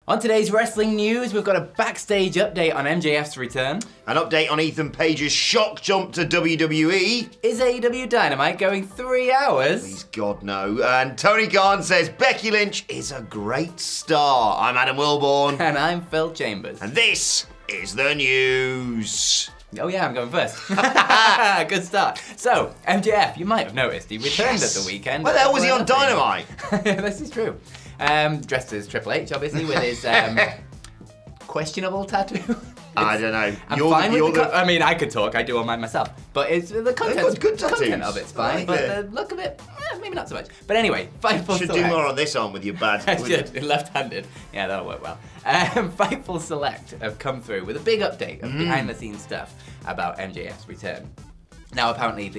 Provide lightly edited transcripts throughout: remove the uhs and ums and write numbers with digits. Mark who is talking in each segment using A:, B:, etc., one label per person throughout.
A: On today's wrestling news, we've got a backstage update on MJF's return.
B: An update on Ethan Page's shock jump to WWE.
A: Is AEW Dynamite going 3 hours?
B: Please God no. And Tony Khan says Becky Lynch is a great star. I'm Adam Wilborn.
A: And I'm Phil Chambers.
B: And this is the news.
A: Oh yeah, I'm going first. Good start. So, MJF, you might have noticed, he returned at the weekend.
B: Where the hell was he on Dynamite?
A: This is true. Dressed as Triple H, obviously, with his questionable tattoo.
B: I don't know.
A: I mean, I could talk. I do all mine myself. But it's the content.
B: Good tattoos.
A: Content of it's fine, but the look of it, maybe not so much. But anyway, Fightful
B: Should
A: Select.
B: do more on this arm with your bad.
A: I should, left-handed. Yeah, that'll work well. Fightful Select have come through with a big update of behind-the-scenes stuff about MJF's return. Now, apparently,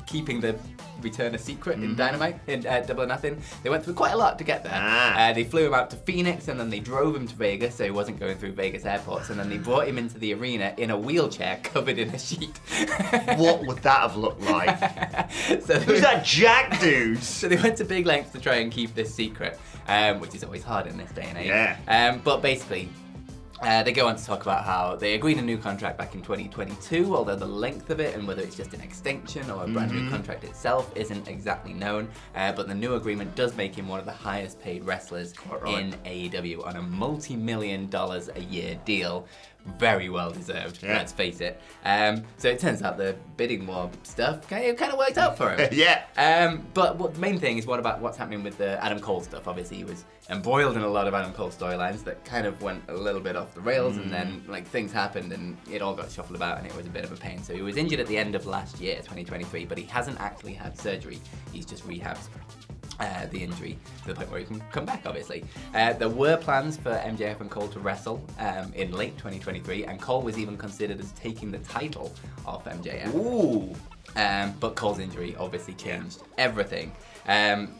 A: keeping the return a secret in Dynamite, in Double or Nothing, they went through quite a lot to get there. They flew him out to Phoenix, and then they drove him to Vegas, so he wasn't going through Vegas airports, and then they brought him into the arena in a wheelchair covered in a sheet.
B: What would that have looked like? Who's that Jack dude?
A: So they went to big lengths to try and keep this secret, which is always hard in this day and age.
B: Yeah.
A: But basically, they go on to talk about how they agreed a new contract back in 2022, although the length of it and whether it's just an extension or a brand new contract itself isn't exactly known. But the new agreement does make him one of the highest paid wrestlers in AEW on a multi-million-dollar a year deal. Very well deserved, let's face it. So it turns out the bidding war stuff kind of worked out for him. But the main thing is what's happening with the Adam Cole stuff. Obviously, he was embroiled in a lot of Adam Cole storylines that kind of went a little bit off the rails, and then things happened and it all got shuffled about and it was a bit of a pain. So he was injured at the end of last year, 2023, but he hasn't actually had surgery. He's just rehabbed the injury to the point where he can come back, obviously. There were plans for MJF and Cole to wrestle in late 2023, and Cole was even considered as taking the title off MJF.
B: Ooh.
A: But Cole's injury obviously changed everything.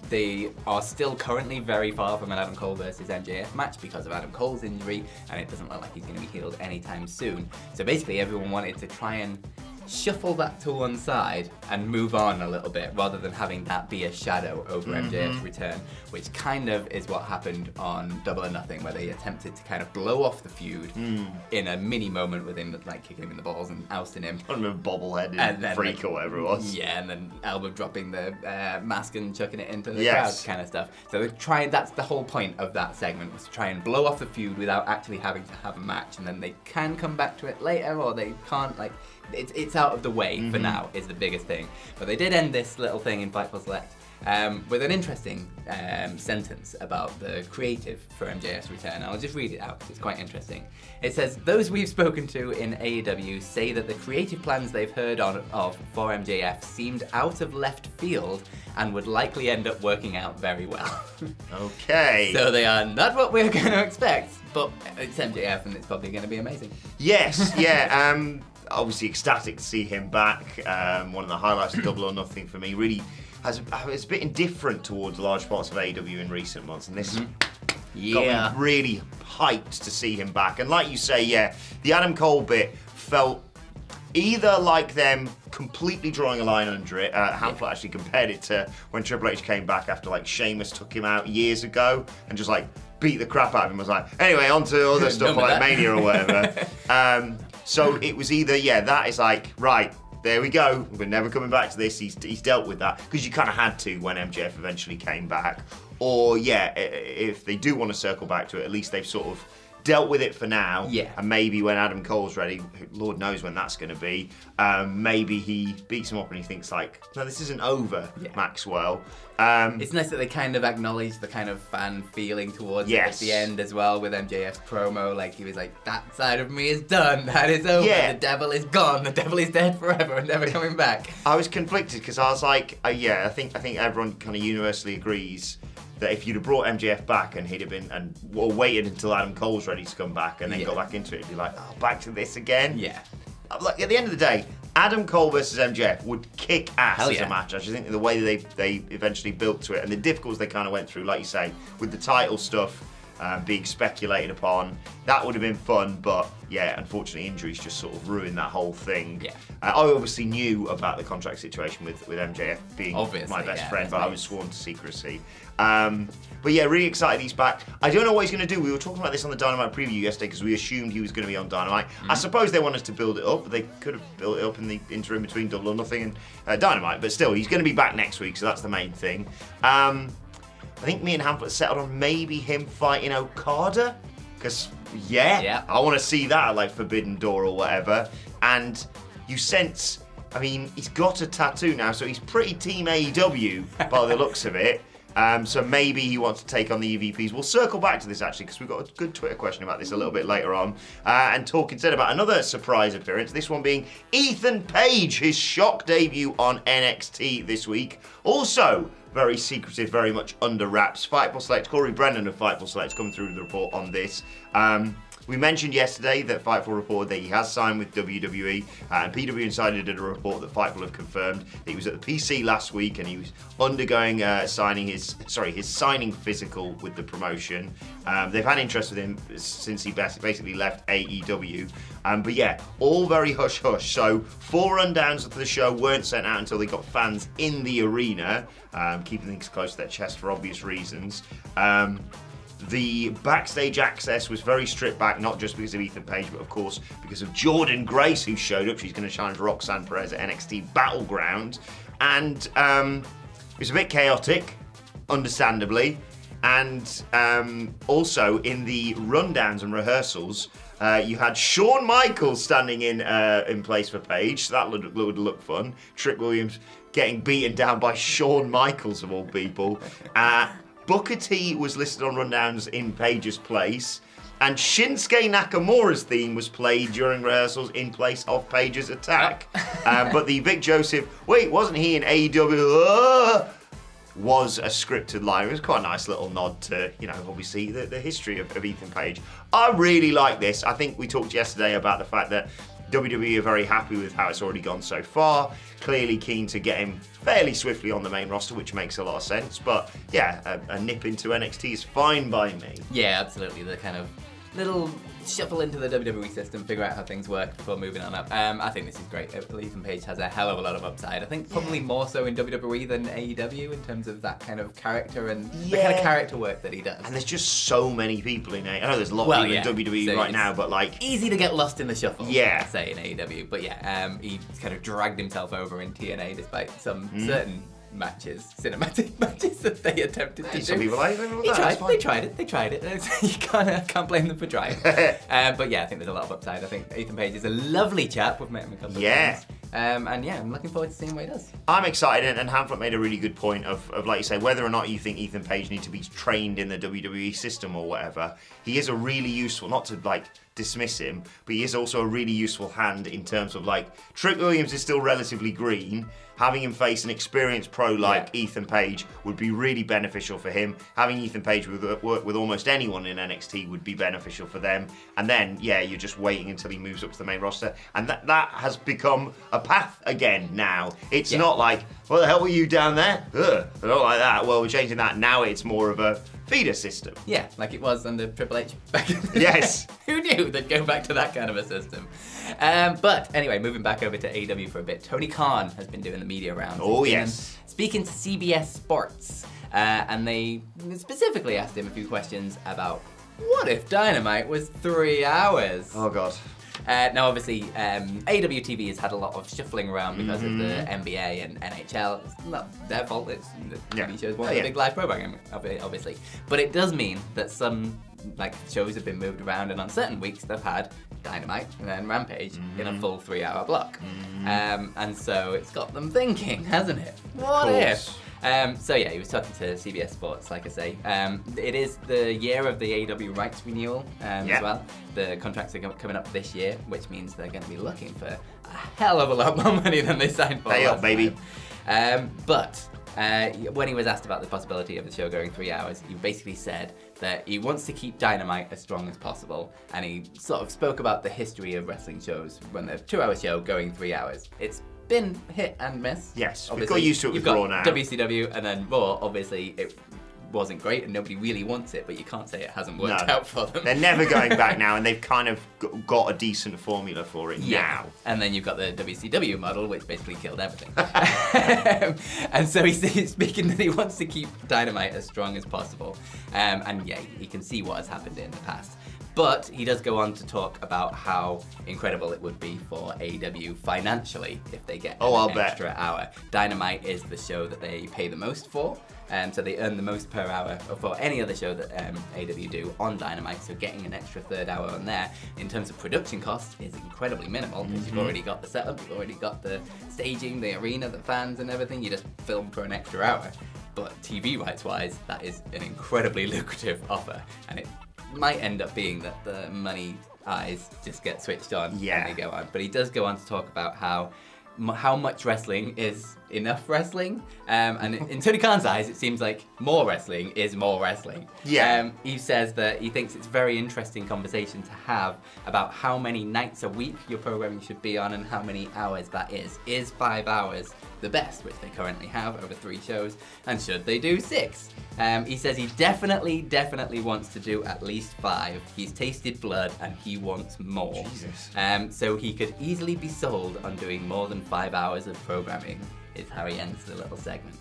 A: They are still currently very far from an Adam Cole versus MJF match because of Adam Cole's injury, and it doesn't look like he's going to be healed anytime soon. So basically everyone wanted to try and shuffle that to one side and move on a little bit rather than having that be a shadow over MJF's return, which kind of is what happened on Double or Nothing, where they attempted to kind of blow off the feud in a mini moment with him, like kicking him in the balls and ousting him.
B: I remember bobblehead freak or whatever it was.
A: Yeah, and then Elbow dropping the mask and chucking it into the crowd kind of stuff. So that's the whole point of that segment, was to try and blow off the feud without actually having to have a match, and then they can come back to it later, or they can't, it's out of the way for now, is the biggest thing. But they did end this little thing in Fightful Select with an interesting sentence about the creative for MJF's return. I'll just read it out because it's quite interesting. It says, "Those we've spoken to in AEW say that the creative plans they've heard of for MJF seemed out of left field and would likely end up working out very well."
B: Okay.
A: So they are not what we're going to expect, but it's MJF and it's probably going to be amazing.
B: Yes, yeah. Obviously ecstatic to see him back. One of the highlights of Double or Nothing for me. Really has it's a bit indifferent towards large parts of AEW in recent months, and this got me really hyped to see him back. And like you say, the Adam Cole bit felt either like them completely drawing a line under it. Hamflet actually compared it to when Triple H came back after Sheamus took him out years ago and just beat the crap out of him. Was like, anyway, on to other stuff like Mania or whatever. So it was either, that is right, there we go, we're never coming back to this, he's dealt with that, because you kind of had to when MJF eventually came back. Or if they do want to circle back to it, at least they've sort of dealt with it for now. And maybe when Adam Cole's ready, Lord knows when that's going to be, maybe he beats him up and he thinks no, this isn't over, Maxwell.
A: It's nice that they kind of acknowledge the kind of fan feeling towards it at the end as well, with MJF's promo. He was like, that side of me is done, that is over, the devil is gone, the devil is dead forever and never coming back.
B: I was conflicted because I was like, I think everyone kind of universally agrees that if you'd have brought MJF back and he'd have been waited until Adam Cole's ready to come back and then got back into it, it'd be like, oh, back to this again. At the end of the day, Adam Cole versus MJF would kick ass as a match. I just think the way they eventually built to it and the difficulties they kind of went through, like you say, with the title stuff being speculated upon, that would have been fun, but unfortunately injuries just sort of ruined that whole thing. I obviously knew about the contract situation with MJF being my best friend, but I was sworn to secrecy. But But yeah, really excited he's back. I don't know what he's going to do. We were talking about this on the Dynamite preview yesterday because we assumed he was going to be on Dynamite. I suppose they want us to build it up, but they could have built it up in the interim between Double or Nothing and Dynamite. But still, he's going to be back next week, so that's the main thing. I think me and Hamlet settled on maybe him fighting Okada. Because, yeah, I want to see that, like Forbidden Door or whatever. And you sense... I mean, he's got a tattoo now, so he's pretty Team AEW by the looks of it. So maybe he wants to take on the EVPs. We'll circle back to this, actually, because we've got a good Twitter question about this a little bit later on. And talk instead about another surprise appearance, this one being Ethan Page, his shock debut on NXT this week. Also, very secretive, very much under wraps. Fightful Select, Corey Brennan of Fightful Select come through the report on this. We mentioned yesterday that Fightful reported that he has signed with WWE, and PW Insider did a report that Fightful have confirmed that he was at the PC last week and he was undergoing his signing physical with the promotion. They've had interest with him since he basically left AEW. But yeah, all very hush-hush. So 4 rundowns of the show weren't sent out until they got fans in the arena, keeping things close to their chest for obvious reasons. The backstage access was very stripped back, not just because of Ethan Page, but of course because of Jordan Grace, who showed up. She's going to challenge Roxanne Perez at NXT Battleground. And it was a bit chaotic, understandably. And also in the rundowns and rehearsals, you had Shawn Michaels standing in place for Page, so that would look fun. Trick Williams getting beaten down by Shawn Michaels, of all people. Booker T was listed on rundowns in Page's place, and Shinsuke Nakamura's theme was played during rehearsals in place of Page's attack. But the Vic Joseph, wait, wasn't he in AEW? Was a scripted line. It was quite a nice little nod to, you know, obviously the history of Ethan Page. I really like this. I think we talked yesterday about the fact that WWE are very happy with how it's already gone so far. Clearly keen to get him fairly swiftly on the main roster, which makes a lot of sense. But yeah, a nip into NXT is fine by me.
A: Yeah, absolutely. The kind of little shuffle into the WWE system, figure out how things work before moving on up. I think this is great. Ethan Page has a hell of a lot of upside. I think probably more so in WWE than AEW in terms of that kind of character and the kind of character work that he does.
B: And there's just so many people in AEW. I know there's a lot of people in WWE right now, but like...
A: easy to get lost in the shuffle,
B: yeah.
A: say, in AEW. But yeah, he kind of dragged himself over in TNA despite some certain cinematic matches that they attempted to do.
B: Some people like
A: They tried it. You can't blame them for trying. But yeah, I think there's a lot of upside. I think Ethan Page is a lovely chap. We've met him a couple of times. And yeah, I'm looking forward to seeing what he does.
B: I'm excited, and Hamlet made a really good point of like you say, whether or not you think Ethan Page needs to be trained in the WWE system or whatever, he is a really useful, not to like dismiss him, but he is also a really useful hand in terms of like, Trick Williams is still relatively green. Having him face an experienced pro like Ethan Page would be really beneficial for him. Having Ethan Page work with almost anyone in NXT would be beneficial for them. And then, yeah, you're just waiting until he moves up to the main roster. And that has become a path again now. It's not like, what the hell were you down there? Ugh, I don't like that. Well, we're changing that. Now it's more of a feeder system.
A: Yeah, like it was under Triple H back in the
B: Yes.
A: day. Who knew they'd go back to that kind of a system? But anyway, moving back over to AEW for a bit, Tony Khan has been doing the media rounds.
B: Oh, yes.
A: Speaking to CBS Sports, and they specifically asked him a few questions about what if Dynamite was 3 hours?
B: Oh, God.
A: Now, obviously, AEW TV has had a lot of shuffling around because of the NBA and NHL. It's not their fault. It's the TV shows want a big live programming, obviously. But it does mean that some shows have been moved around, and on certain weeks they've had Dynamite and then Rampage in a full 3 hour block. And so it's got them thinking, hasn't it? What if? So yeah, he was talking to CBS Sports, like I say. It is the year of the AEW rights renewal as well. The contracts are coming up this year, which means they're going to be looking for a hell of a lot more money than they signed for last
B: baby.
A: time. But when he was asked about the possibility of the show going 3 hours, he basically said that he wants to keep Dynamite as strong as possible, and he sort of spoke about the history of wrestling shows when the 2 hour show going 3 hours. It's been hit and miss.
B: Yes,
A: obviously.
B: we've got used to it with Raw now.
A: WCW and then Raw, obviously, it wasn't great and nobody really wants it, but you can't say it hasn't worked out for them.
B: They're never going back now, and they've kind of got a decent formula for it now.
A: And then you've got the WCW model, which basically killed everything. And so he's speaking that he wants to keep Dynamite as strong as possible. And yeah, he can see what has happened in the past. But he does go on to talk about how incredible it would be for AEW financially if they get an extra hour. Dynamite is the show that they pay the most for, so they earn the most per hour for any other show that AEW do on Dynamite. So getting an extra third hour on there, in terms of production costs, is incredibly minimal because you've already got the setup, you've already got the staging, the arena, the fans, and everything. You just film for an extra hour. But TV rights-wise, that is an incredibly lucrative offer, and it might end up being that the money eyes just get switched on and they go on. But he does go on to talk about how much wrestling is enough wrestling, and in Tony Khan's eyes, it seems like more wrestling is more wrestling. He says that he thinks it's a very interesting conversation to have about how many nights a week your programming should be on and how many hours that is. Is 5 hours the best, which they currently have over 3 shows, and should they do 6? He says he definitely wants to do at least 5. He's tasted blood and he wants more.
B: Jesus.
A: So he could easily be sold on doing more than 5 hours of programming, is how he ends the little segment.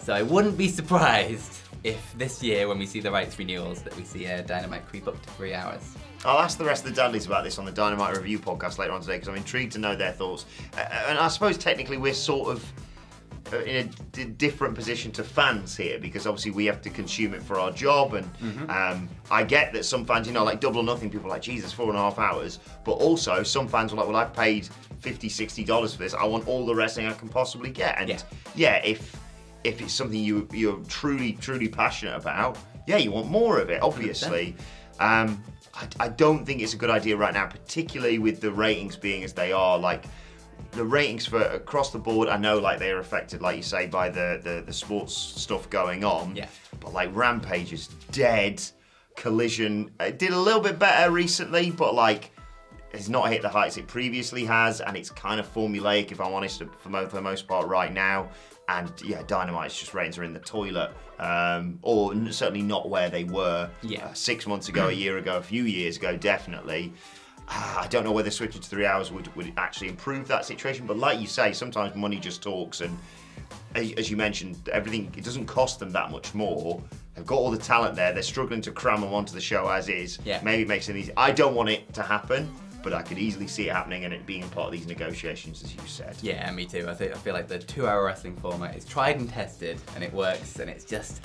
A: So I wouldn't be surprised if this year, when we see the rights renewals, that we see Dynamite creep up to 3 hours.
B: I'll ask the rest of the Dudleys about this on the Dynamite Review podcast later on today, because I'm intrigued to know their thoughts. And I suppose technically we're sort of in a different position to fans here, because obviously we have to consume it for our job, and I get that some fans, like Double or Nothing, people are like, Jesus, 4.5 hours, but also some fans are like, well, I've paid $50, $60 for this, I want all the wrestling I can possibly get. And if it's something you're truly passionate about, you want more of it, obviously. I don't think it's a good idea right now, particularly with the ratings being as they are. Like, the ratings for across the board, I know, like, they're affected, like you say, by the sports stuff going on. But like Rampage is dead. Collision did a little bit better recently, but like it's not hit the heights it previously has, and it's kind of formulaic, if I'm honest, for the most part right now. And Dynamite's just ratings are in the toilet, or certainly not where they were 6 months ago, a year ago, a few years ago, definitely. I don't know whether switching to 3 hours would actually improve that situation, but like you say, sometimes money just talks, and as you mentioned, everything, it doesn't cost them that much more. They've got all the talent there, they're struggling to cram them onto the show as is. Maybe it makes it easy. I don't want it to happen, but I could easily see it happening and it being part of these negotiations, as you said. Yeah,
A: me too. I feel like the 2-hour wrestling format is tried and tested, and it works, and it's just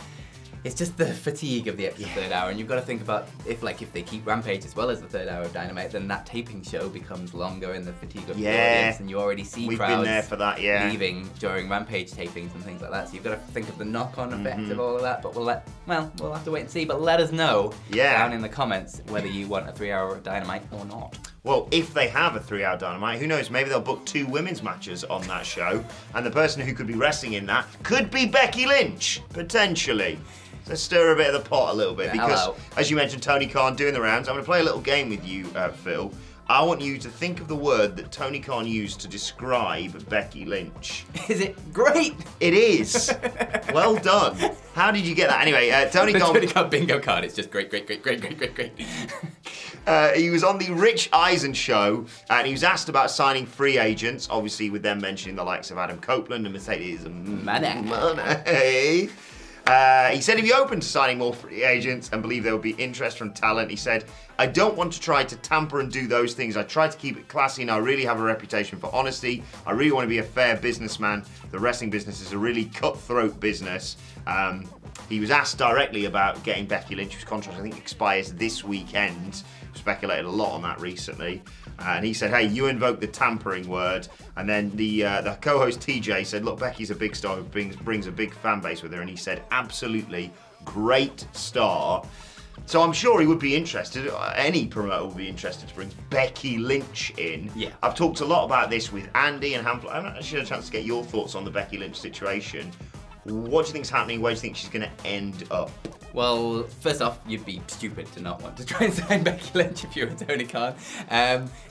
A: the fatigue of the extra third hour, and you've got to think about if they keep Rampage as well as the third hour of Dynamite, then that taping show becomes longer and the fatigue of the audience, and you already see crowds
B: been there for that,
A: leaving during Rampage tapings and things like that. So you've got to think of the knock-on effect of all of that. But we'll have to wait and see. But let us know down in the comments whether you want a 3-hour Dynamite or not.
B: Well, if they have a 3-hour Dynamite, who knows? Maybe they'll book 2 women's matches on that show, and the person who could be wrestling in that could be Becky Lynch, potentially. Let's stir a bit of the pot a little bit, because, as you mentioned, Tony Khan doing the rounds. I'm going to play a little game with you, Phil. I want you to think of the word that Tony Khan used to describe Becky Lynch.
A: Is it great?
B: It is. Well done. How did you get that? Anyway, Tony Khan...
A: Tony Khan bingo card. It's just great.
B: He was on the Rich Eisen show, and he was asked about signing free agents, obviously with them mentioning the likes of Adam Copeland and Mercedes Money. He said he'd be open to signing more free agents and believe there would be interest from talent. He said, I don't want to try to tamper and do those things. I try to keep it classy, and I really have a reputation for honesty. I really want to be a fair businessman. The wrestling business is a really cutthroat business. He was asked directly about getting Becky Lynch, whose contract I think expires this weekend. We've speculated a lot on that recently. And he said, hey, you invoke the tampering word. And then the co-host TJ said, look, Becky's a big star who brings a big fan base with her. And he said, absolutely, great star. So I'm sure he would be interested, any promoter would be interested to bring Becky Lynch in. I've talked a lot about this with Andy and Hamflett. I haven't actually had a chance to get your thoughts on the Becky Lynch situation. What do you think's happening? Where do you think she's going to end up?
A: Well, first off, you'd be stupid to not want to try and sign Becky Lynch if you're a Tony Khan.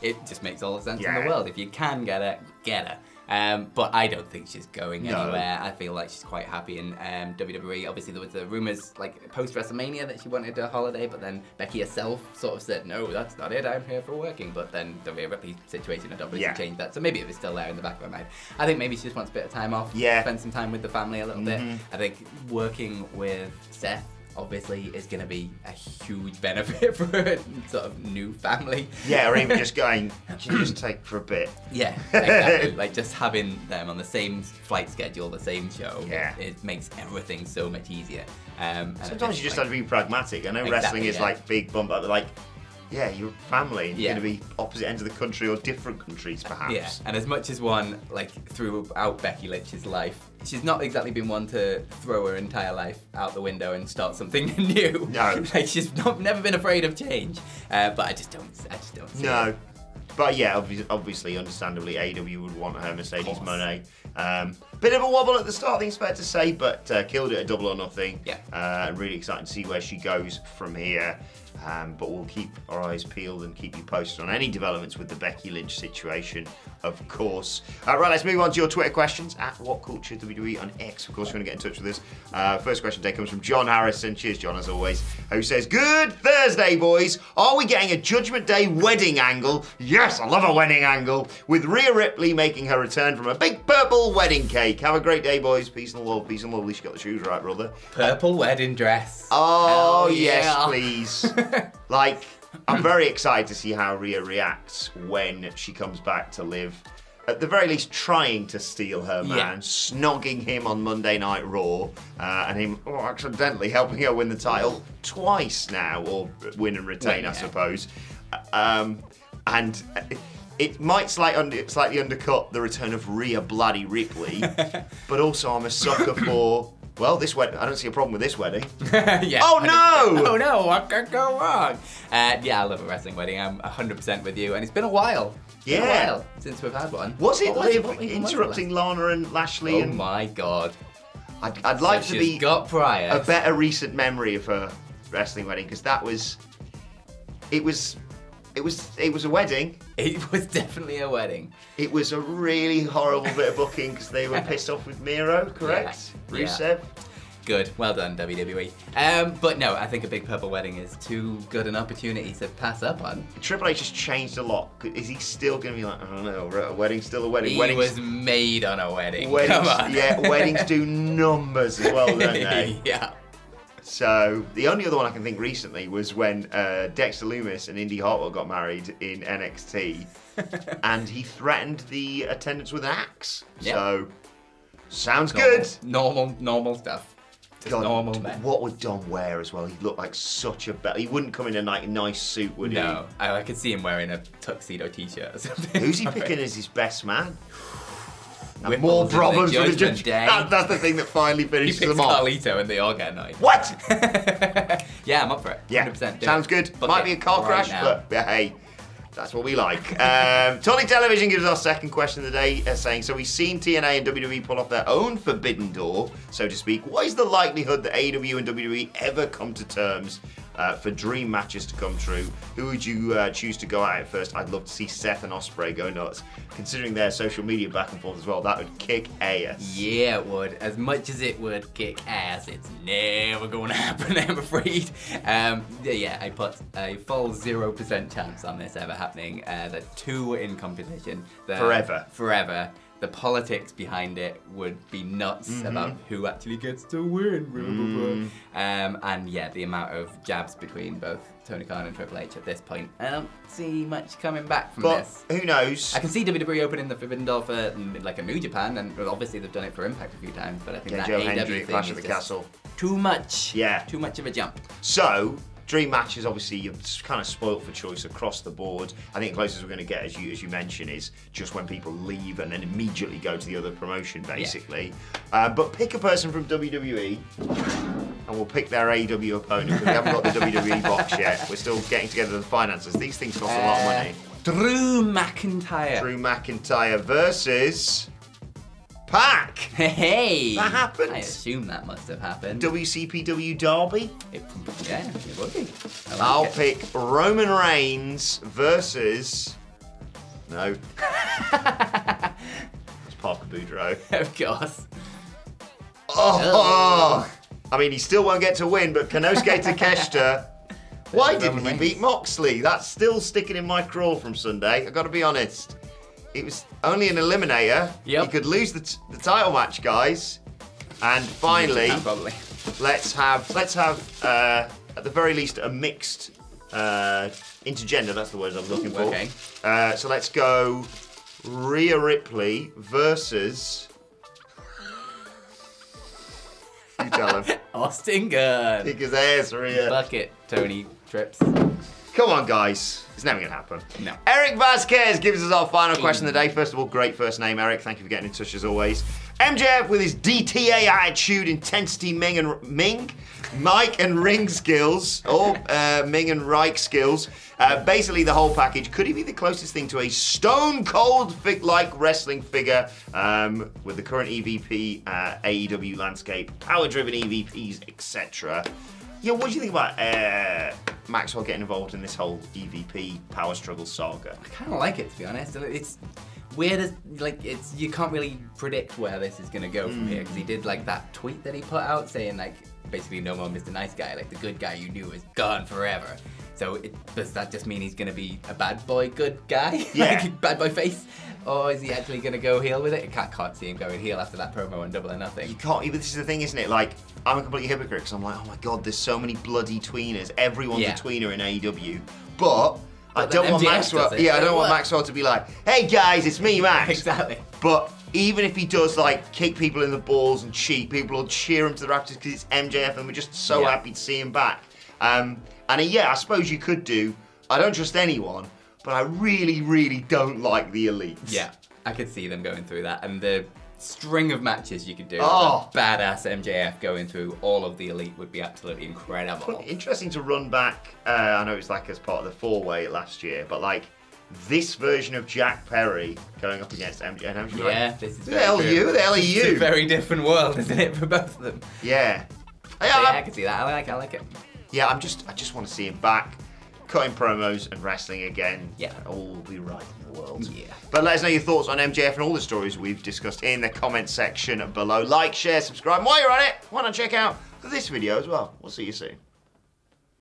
A: It just makes all the sense in the world. If you can get her, get her. But I don't think she's going
B: No.
A: anywhere. I feel like she's quite happy in WWE. Obviously, there was the rumours like post WrestleMania that she wanted a holiday, but then Becky herself sort of said, "No, that's not it. I'm here for working." But then the Rhea Ripley situation had obviously changed that, so maybe it was still there in the back of her mind. I think maybe she just wants a bit of time off, spend some time with the family a little bit. I think working with Seth obviously is going to be a huge benefit for her sort of new family.
B: Yeah, or even just going, can you just take for a bit?
A: Yeah, exactly. Like just having them on the same flight schedule, the same show, it makes everything so much easier.
B: Sometimes you just have to be pragmatic. I know wrestling is like big bump up, but like, yeah, your family is going to be opposite ends of the country or different countries, perhaps.
A: Yeah, and as much as one, like, throughout Becky Lynch's life, she's not exactly been one to throw her entire life out the window and start something new.
B: No.
A: Like, she's never been afraid of change, but I just don't see it.
B: But yeah, obviously, understandably, AEW would want her Mercedes Moné. Bit of a wobble at the start, I think it's fair to say, but killed it at Double or Nothing.
A: Yeah.
B: Really excited to see where she goes from here. But we'll keep our eyes peeled and keep you posted on any developments with the Becky Lynch situation, of course. Right, let's move on to your Twitter questions at WhatCultureWWE on X. Of course, you want to get in touch with us. First question today comes from John Harrison. Cheers, John, as always. Who says, "Good Thursday, boys. Are we getting a Judgment Day wedding angle?" Yes, I love a wedding angle. With Rhea Ripley making her return from a big purple wedding cake. Have a great day, boys. Peace and love. Peace and love. At least you got the shoes right, brother.
A: Purple wedding dress.
B: Oh,
A: hell
B: yes,
A: yeah.
B: Please. Like, I'm very excited to see how Rhea reacts when she comes back to Liv. At the very least, trying to steal her man, snogging him on Monday Night Raw, and him accidentally helping her win the title twice now, or win and retain, I suppose. And it might slightly undercut the return of Rhea Bloody Ripley, but also I'm a sucker for... Well, this wedding, I don't see a problem with this wedding. Oh no!
A: Oh no, what could go wrong? Yeah, I love a wrestling wedding. I'm 100% with you, and it's been a while. Been a while since we've had one.
B: Was it Liv interrupting Lana and Lashley?
A: Oh my god.
B: I'd like to be
A: got prior.
B: a better recent memory of her wrestling wedding, because that was... It was a wedding.
A: It was definitely a wedding.
B: It was a really horrible bit of booking because they were pissed off with Miro, correct?
A: Yeah.
B: Rusev.
A: Good. Well done, WWE. But no, I think a big purple wedding is too good an opportunity to pass up on.
B: Triple H has changed a lot. Is he still going to be like, I don't know, a wedding's still a wedding?
A: He was made on a wedding.
B: Weddings,
A: Come on.
B: Yeah, weddings do numbers as well, don't they?
A: Yeah.
B: So, the only other one I can think recently was when Dexter Lumis and Indy Hartwell got married in NXT, and he threatened the attendants with an axe. Yep. So, sounds good.
A: Normal stuff. Just
B: God,
A: normal men.
B: What would Dom wear as well? He'd look like such a... He wouldn't come in a nice suit, would he?
A: No, I could see him wearing a tuxedo t-shirt or something.
B: Who's he picking as his best man?
A: With
B: more problems with the
A: Judgment Day.
B: That's the thing that finally finishes
A: He
B: them
A: picks
B: off.
A: Carlito and they all get annoyed.
B: What?
A: Yeah, I'm up for it.
B: Yeah,
A: 100%.
B: sounds good.
A: Book
B: Might
A: it
B: be a car
A: right
B: crash,
A: now.
B: but hey, that's what we like. Tony Television gives us our second question of the day, saying, so we've seen TNA and WWE pull off their own forbidden door, so to speak. What is the likelihood that AEW and WWE ever come to terms for dream matches to come true? Who would you choose to go at first? I'd love to see Seth and Ospreay go nuts. Considering their social media back and forth as well, that would kick ass.
A: Yeah, it would. As much as it would kick ass, it's never going to happen, I'm afraid. Yeah, I put a full 0% chance on this ever happening. The two in competition. Forever. The politics behind it would be nuts about who actually gets to win. And yeah, the amount of jabs between both Tony Khan and Triple H at this point. I don't see much coming back from this.
B: But who knows?
A: I can see WWE opening the Forbidden Door for like a New Japan, and obviously they've done it for Impact a few times, but I think that
B: Joe
A: AEW
B: Hendry,
A: thing
B: Clash
A: is
B: at the
A: just
B: Castle.
A: too much.
B: Yeah.
A: Too much of a jump.
B: So, dream matches, obviously, you're kind of spoilt for choice across the board. I think the closest we're going to get, as you mentioned, is just when people leave and then immediately go to the other promotion, basically. Yeah. But pick a person from WWE, and we'll pick their AEW opponent, because we haven't got the WWE box yet. We're still getting together the finances. These things cost a lot of money.
A: Drew McIntyre.
B: Drew McIntyre versus Pac.
A: Hey!
B: That happened.
A: I assume that must have happened.
B: WCPW Derby.
A: Yeah, it would be.
B: I'll pick Roman Reigns versus... No. It's Parker Boudreaux.
A: Of course.
B: Oh! I mean, he still won't get to win, but Konosuke Takeshita, why didn't he beat Moxley? That's still sticking in my craw from Sunday, I've got to be honest. It was only an eliminator.
A: Yep.
B: He could lose the title match, guys. And finally, let's have at the very least a mixed intergender. That's the words I'm looking for.
A: Okay.
B: So let's go Rhea Ripley versus. You tell him.
A: Austin Gunn.
B: Kick his ass, Rhea.
A: Bucket, Tony Trips.
B: Come on, guys. It's never going to happen.
A: No.
B: Eric Vasquez gives us our final question of the day. First of all, great first name, Eric. Thank you for getting in touch as always. MJF with his DTA attitude, intensity, Mike and ring skills, or Ming and Reich skills. Basically the whole package. Could he be the closest thing to a stone cold like wrestling figure with the current EVP AEW landscape, power-driven EVPs, etc.? Yeah, what do you think about Maxwell getting involved in this whole EVP power struggle saga?
A: I kind of like it, to be honest. It's weird, you can't really predict where this is gonna go from here, because he did that tweet that he put out saying basically no more Mr. Nice Guy, the good guy you knew is gone forever. So does that just mean he's gonna be a bad boy good guy?
B: Yeah.
A: Bad boy face? Or is he actually gonna go heel with it? I can't see him going heel after that promo on Double or Nothing.
B: You can't, but this is the thing, isn't it? I'm a complete hypocrite because I'm like, oh my god, there's so many bloody tweeners. Everyone's a tweener in AEW. But I don't want Maxwell. Yeah, I don't want Maxwell to be like, hey guys, it's me, Max.
A: Exactly.
B: But even if he does kick people in the balls and cheat, people will cheer him to the rafters because it's MJF, and we're just so happy to see him back. And I suppose you could do. I don't trust anyone, but I really, really don't like the Elites.
A: Yeah, I could see them going through that, and the string of matches you could do.
B: Oh.
A: Badass MJF going through all of the Elite would be absolutely incredible.
B: Interesting to run back. I know it's as part of the four-way last year, but this version of Jack Perry going up against MJF.
A: Yeah, this is
B: who the hell are you? Who the hell are you?
A: It's a very different world, isn't it, for both of them?
B: Yeah.
A: Yeah, I can see that. I like it.
B: Yeah, I just want to see him back, cutting promos and wrestling again.
A: Yeah.
B: All will be right in the world.
A: Yeah.
B: But let us know your thoughts on MJF and all the stories we've discussed in the comment section below. Like, share, subscribe. And while you're at it, why not check out this video as well? We'll see you soon.